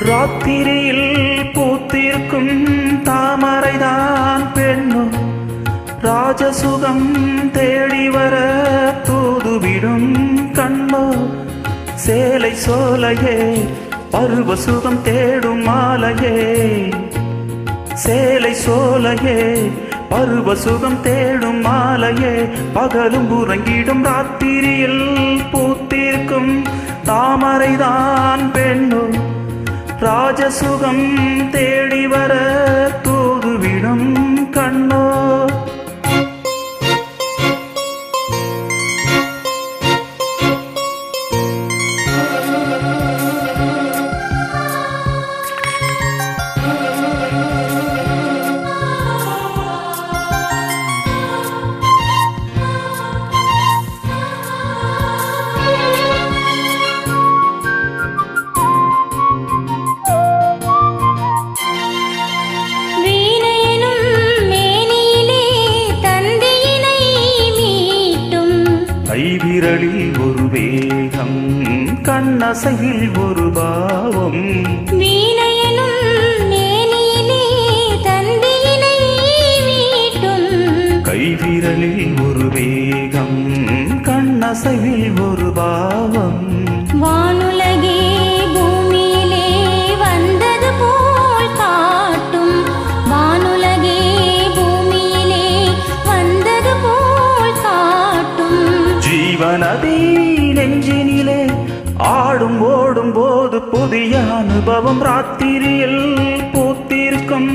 ராத்திரியில் பூத்திருக்கும் தாமரைதான் பெண்ணோ, ராஜசுகம் தேடி வர தூதுவிடும் கண்ணோ. சேலை சோலையே பருவ சுகம் தேடும் மாலையே, சேலை சோலையே பருவ சுகம் தேடும் மாலையே. பகலும் உறங்கிடும் ராத்திரியில் பூத்திருக்கும் தாமரைதான் பெண்ணோ, ராஜசுகம் தேடி வர தூதுவிடும் கண்ணோ. கைவிரலில் ஒரு வேகம், கண்ணசையில் ஒரு பாவம், வீணையனும் மேனியிலே தந்தியினை மீட்டும். கைவிரலில் ஒரு வேகம், கண்ணசையில் ஒரு பாவம். வானுலகே பூமியிலே வந்தது போல் காட்டும், வானுலகே பூமியிலே வந்தது போல் காட்டும். ஜீவநதி நெஞ்சினிலே ஆடும் ஓடும் போது புதிய அனுபவம். ராத்திரியில் பூத்திருக்கும்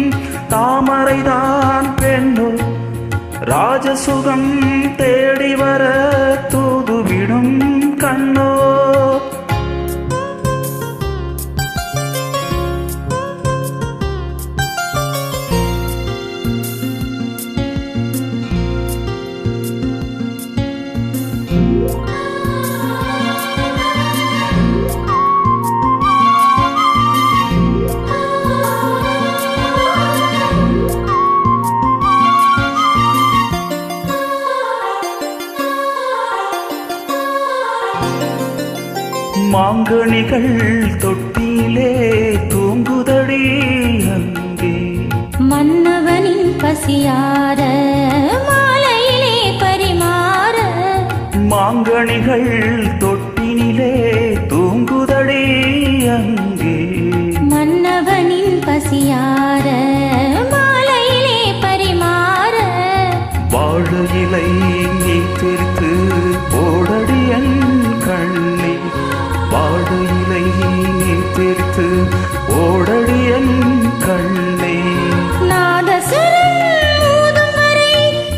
தாமரைதான் பெண்ணோ, ராஜசுகம் தேடி வர தூதுவிடும் கண்ணோ. மாங்கனிகள் தொட்டிலே தூங்குதடி அங்கே, மன்னவனின் பசியார மாலையிலே பரிமாற. மாங்கனிகள் தொட்டிலே தூங்குதடி அங்கே, மன்னவனின் பசியார மாலையிலே பரிமாற. வாழையிலை நீ தெரித்து போடடி என் கண்ணே, வாழையிலை நீ தெரித்து ஓடடி என் கண்ணே. நாதசுரம் ஊதும் வரை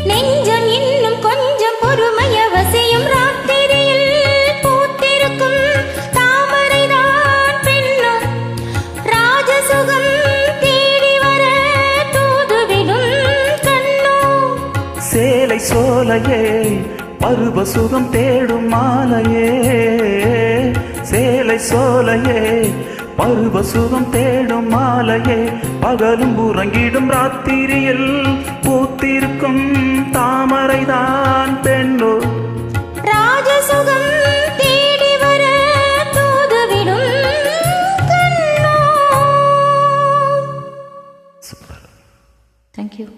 நெஞ்சம் இன்னும் கொஞ்சம் பொறுமை அவசியம். ராத்திரியில் பூத்திருக்கும் தாமரைதான் பெண்ணோ, ராஜசுகம் தேடி வர தூதுவிடும் கண்ணோ. சேலை சோலையே பருவ சுகம் தேடும் மாலையே, சேலை சோலையே பருவ சுகம் தேடும் மாலையே. பகலும் உறங்கிடும் ராத்திரியில் பூத்திருக்கும் தாமரைதான் பெண்ணோ, ராஜசுகம் தேடி வர தூதுவிடும் கண்ணோ. சூப்பர். Thank you.